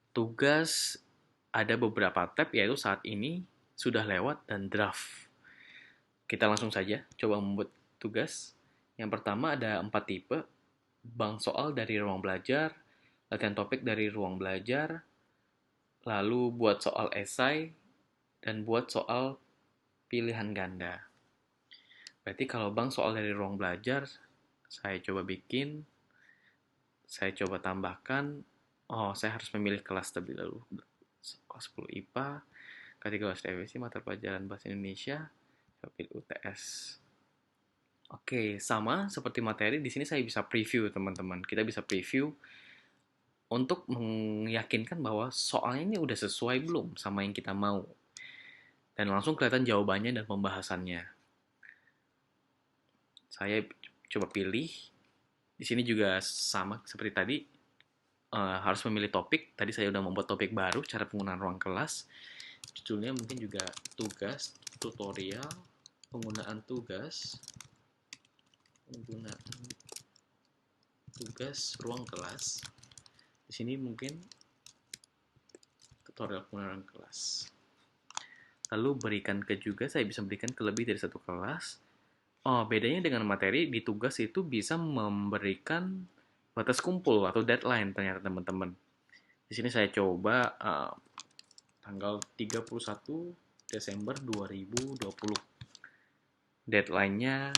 Tugas ada beberapa tab, yaitu saat ini sudah lewat dan draft. Kita langsung saja coba membuat tugas. Yang pertama ada 4 tipe: bank soal dari ruang belajar, latihan topik dari ruang belajar, lalu buat soal esai, dan buat soal pilihan ganda. Berarti kalau bank soal dari ruang belajar, saya coba bikin, saya coba tambahkan. Oh, saya harus memilih kelas terlebih dahulu. Kelas 10 IPA, kategori revisi mata pelajaran bahasa Indonesia, saya pilih UTS. Oke, sama seperti materi, di sini saya bisa preview, teman-teman. Kita bisa preview untuk meyakinkan bahwa soalnya ini udah sesuai belum sama yang kita mau. Dan langsung kelihatan jawabannya dan pembahasannya. Saya coba pilih. Di sini juga sama seperti tadi, harus memilih topik. Tadi saya udah membuat topik baru, cara penggunaan ruang kelas. Judulnya mungkin juga tugas, tutorial, penggunaan tugas, penggunaan tugas ruang kelas. Di sini mungkin tutorial penggunaan kelas. Lalu berikan ke juga, saya bisa berikan ke lebih dari satu kelas. Oh, bedanya dengan materi, di tugas itu bisa memberikan batas kumpul atau deadline ternyata, teman-teman. Di sini saya coba tanggal 31 Desember 2020. Deadline-nya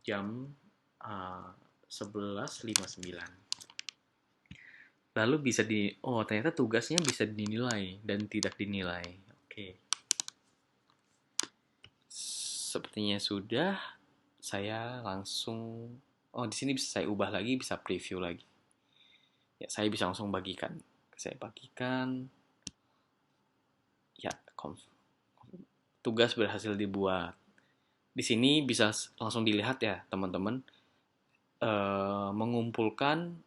jam 11.59. Lalu bisa ternyata tugasnya bisa dinilai dan tidak dinilai. Oke. Sepertinya sudah, saya langsung, di sini bisa saya ubah lagi, bisa preview lagi. Ya, saya bisa langsung bagikan. Saya bagikan. Ya, tugas berhasil dibuat. Di sini bisa langsung dilihat ya, teman-teman. Mengumpulkan,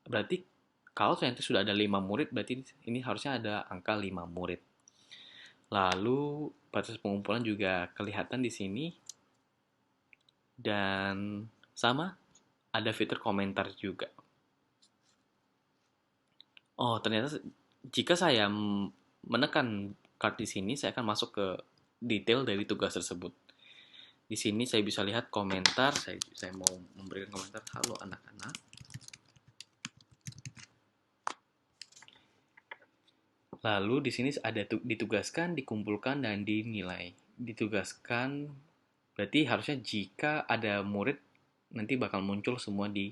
berarti kalau ternyata sudah ada 5 murid, berarti ini harusnya ada angka 5 murid. Lalu batas pengumpulan juga kelihatan di sini. Dan sama, ada fitur komentar juga. Oh, ternyata jika saya menekan kart di sini, saya akan masuk ke detail dari tugas tersebut. Di sini saya bisa lihat komentar. Saya mau memberikan komentar, halo anak-anak. Lalu di sini ada ditugaskan, dikumpulkan, dan dinilai. Ditugaskan berarti harusnya jika ada murid, nanti bakal muncul semua di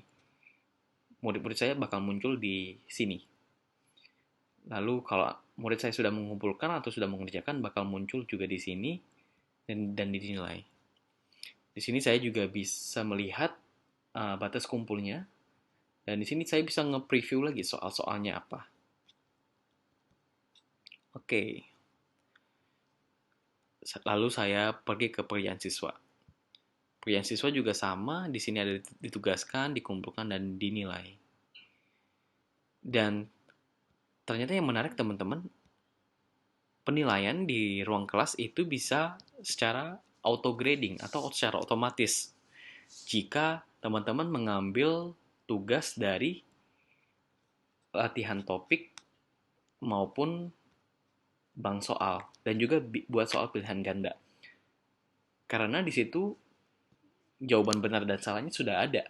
murid-murid saya bakal muncul di sini. Lalu kalau murid saya sudah mengumpulkan atau sudah mengerjakan, bakal muncul juga di sini dan dinilai. Di sini saya juga bisa melihat batas kumpulnya, dan di sini saya bisa nge-preview lagi soal-soalnya apa. Oke, lalu saya pergi ke pekerjaan siswa. Pekerjaan siswa juga sama, di sini ada ditugaskan, dikumpulkan, dan dinilai. Dan ternyata yang menarik, teman-teman, penilaian di ruang kelas itu bisa secara auto grading atau secara otomatis jika teman-teman mengambil tugas dari latihan topik maupun bank soal, dan juga buat soal pilihan ganda. Karena di situ jawaban benar dan salahnya sudah ada.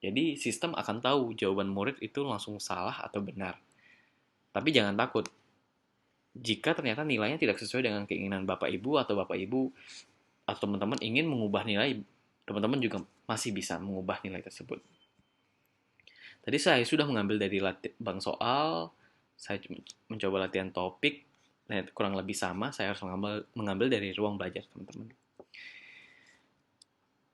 Jadi sistem akan tahu jawaban murid itu langsung salah atau benar. Tapi jangan takut. Jika ternyata nilainya tidak sesuai dengan keinginan Bapak Ibu, atau Bapak Ibu atau teman-teman ingin mengubah nilai, teman-teman juga masih bisa mengubah nilai tersebut. Tadi saya sudah mengambil dari bank soal, saya mencoba latihan topik, kurang lebih sama, saya harus mengambil dari ruang belajar, teman-teman.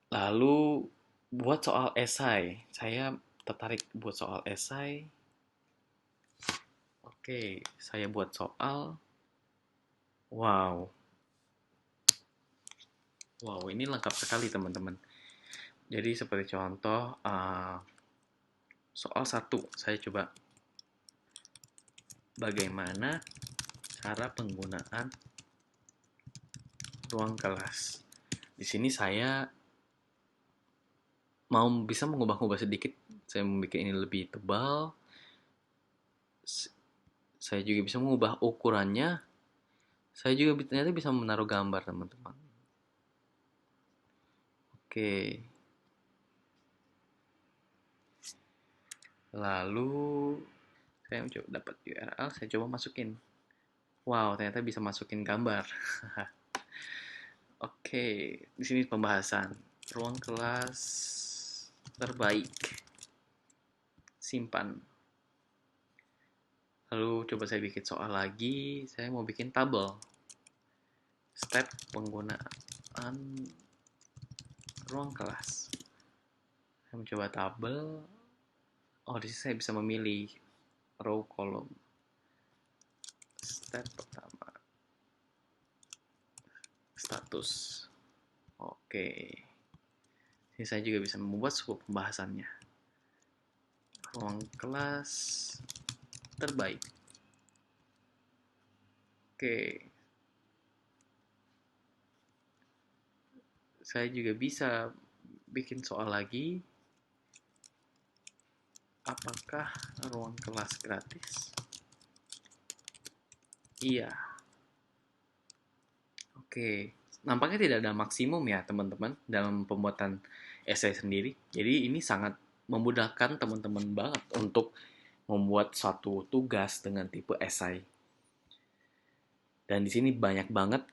Lalu buat soal esai, saya tertarik buat soal esai. Oke, saya buat soal. Wow, wow, ini lengkap sekali, teman-teman. Jadi seperti contoh, soal 1, saya coba bagaimana cara penggunaan ruang kelas. Di sini saya mau bisa mengubah-ubah sedikit. Saya membuat ini lebih tebal. Saya juga bisa mengubah ukurannya. Saya juga ternyata bisa menaruh gambar, teman-teman. Oke. Lalu saya mencoba dapat URL, saya coba masukin. Wow, ternyata bisa masukin gambar. Oke, di sini pembahasan ruang kelas terbaik. Simpan. Lalu coba saya bikin soal lagi. Saya mau bikin tabel. Step penggunaan ruang kelas. Saya mencoba tabel. Oh, di sini saya bisa memilih row column. Step pertama. Status. Oke. Ini saya juga bisa membuat sebuah pembahasannya. Ruang kelas terbaik. Oke. Saya juga bisa bikin soal lagi. Apakah ruang kelas gratis? Iya. Oke. Nampaknya tidak ada maksimum ya teman-teman dalam pembuatan esai sendiri. Jadi ini sangat memudahkan teman-teman banget untuk membuat satu tugas dengan tipe esai. Dan di sini banyak banget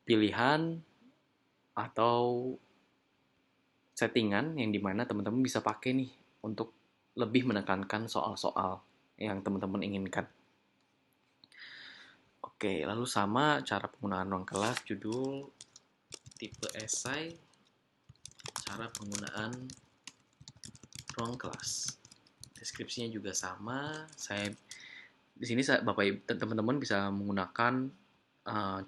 pilihan atau settingan yang dimana teman-teman bisa pakai nih untuk lebih menekankan soal-soal yang teman-teman inginkan. Oke, lalu sama cara penggunaan ruang kelas, judul, tipe esai, cara penggunaan ruang kelas. Deskripsinya juga sama. Saya di sini Bapak Ibu dan teman-teman bisa menggunakan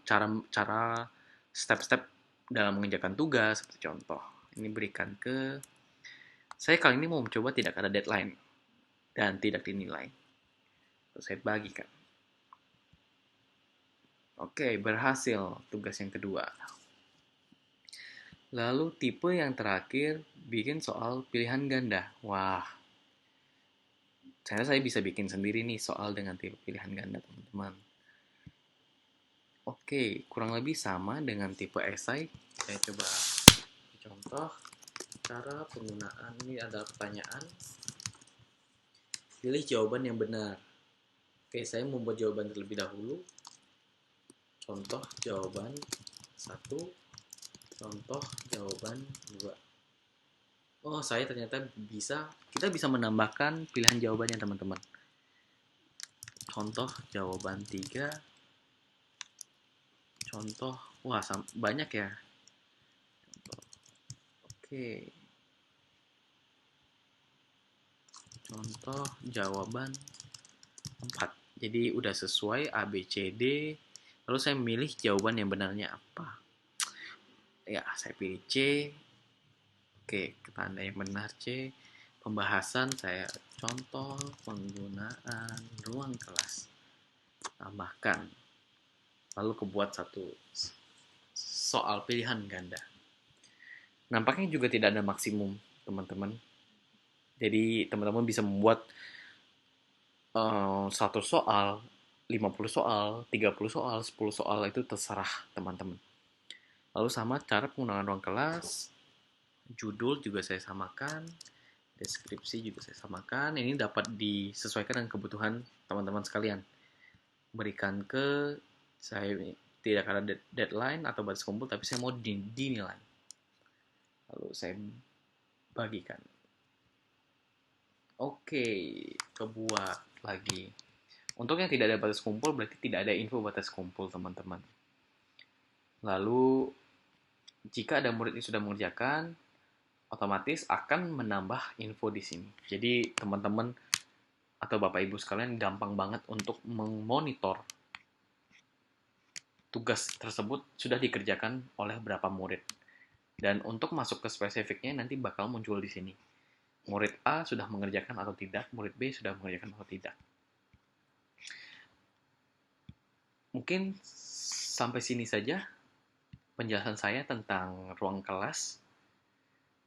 cara step-step dalam mengerjakan tugas seperti contoh. Ini berikan ke saya kali ini mau mencoba tidak ada deadline dan tidak dinilai. Terus saya bagikan. Oke, berhasil tugas yang kedua. Lalu tipe yang terakhir, bikin soal pilihan ganda. Wah, saya bisa bikin sendiri nih soal dengan tipe pilihan ganda, teman-teman. Oke, kurang lebih sama dengan tipe esai. Saya coba contoh cara penggunaan. Ini adalah pertanyaan. Pilih jawaban yang benar. Oke, saya membuat jawaban terlebih dahulu. Contoh jawaban 1, contoh jawaban 2. Oh, saya ternyata kita bisa menambahkan pilihan jawabannya, teman-teman. Contoh jawaban 3, contoh, wah banyak ya. Oke. Contoh jawaban 4. Jadi udah sesuai A, B, C, D. Lalu saya memilih jawaban yang benarnya apa. Ya, saya pilih C. Oke, tanda yang benar C. Pembahasan saya contoh penggunaan ruang kelas. Tambahkan. Lalu kebuat satu soal pilihan ganda. Nampaknya juga tidak ada maksimum, teman-teman. Jadi teman-teman bisa membuat 1 soal, 50 soal, 30 soal, 10 soal, itu terserah teman-teman. Lalu sama cara penggunaan ruang kelas, judul juga saya samakan, deskripsi juga saya samakan. Ini dapat disesuaikan dengan kebutuhan teman-teman sekalian. Berikan ke saya tidak ada deadline atau batas kumpul, tapi saya mau dinilai. Lalu saya bagikan. Oke, kebuat lagi. Untuk yang tidak ada batas kumpul berarti tidak ada info batas kumpul, teman-teman. Lalu jika ada murid yang sudah mengerjakan, otomatis akan menambah info di sini. Jadi teman-teman atau Bapak Ibu sekalian gampang banget untuk memonitor tugas tersebut sudah dikerjakan oleh berapa murid. Dan untuk masuk ke spesifiknya nanti bakal muncul di sini. Murid A sudah mengerjakan atau tidak, murid B sudah mengerjakan atau tidak. Mungkin sampai sini saja penjelasan saya tentang ruang kelas.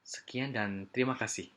Sekian dan terima kasih.